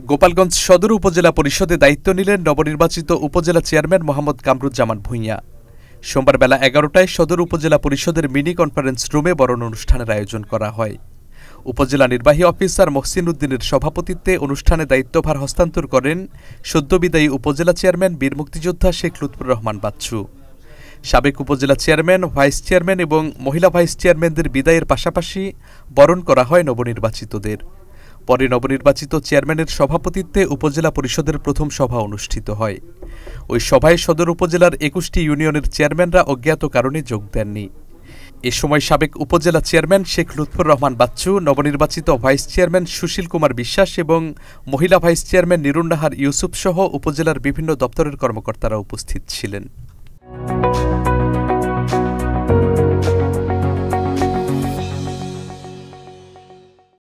গোপালগঞ্জ সদর উপজেলা পরিষদে দায়িত্ব নিলেন নবনির্বাচিত উপজেলা চেয়ারম্যান মোহাম্মদ কামরুজ্জামান ভূঁইয়া। সোমবার বেলা ১১টায় সদর উপজেলা পরিষদের মিনি কনফারেন্স রুমে বরণ অনুষ্ঠানের আয়োজন করা হয়। উপজেলা নির্বাহী অফিসার মহসিন উদ্দিনের সভাপতিত্বে অনুষ্ঠানে দায়িত্বভার হস্তান্তর করেন সদ্যবিদায়ী উপজেলা চেয়ারম্যান বীর মুক্তিযোদ্ধা শেখ লুৎফুর রহমান বাচ্চু। সাবেক উপজেলা চেয়ারম্যান, ভাইস চেয়ারম্যান এবং মহিলা ভাইস চেয়ারম্যানদের বিদায়ের পাশাপাশি বরণ করা হয় নবনির্বাচিতদের। পরে নবনির্বাচিত চেয়ারম্যানের সভাপতিত্বে উপজেলা পরিষদের প্রথম সভা অনুষ্ঠিত হয়। ওই সভায় সদর উপজেলার ২১টি ইউনিয়নের চেয়ারম্যানরা অজ্ঞাত কারণে যোগ দেননি। এ সময় সাবেক উপজেলা চেয়ারম্যান শেখ লুৎফুর রহমান বাচ্চু, নবনির্বাচিত ভাইস চেয়ারম্যান সুশীল কুমার বিশ্বাস এবং মহিলা ভাইস চেয়ারম্যান নিরুন্নাহার ইউসুফ সহ উপজেলার বিভিন্ন দপ্তরের কর্মকর্তারা উপস্থিত ছিলেন।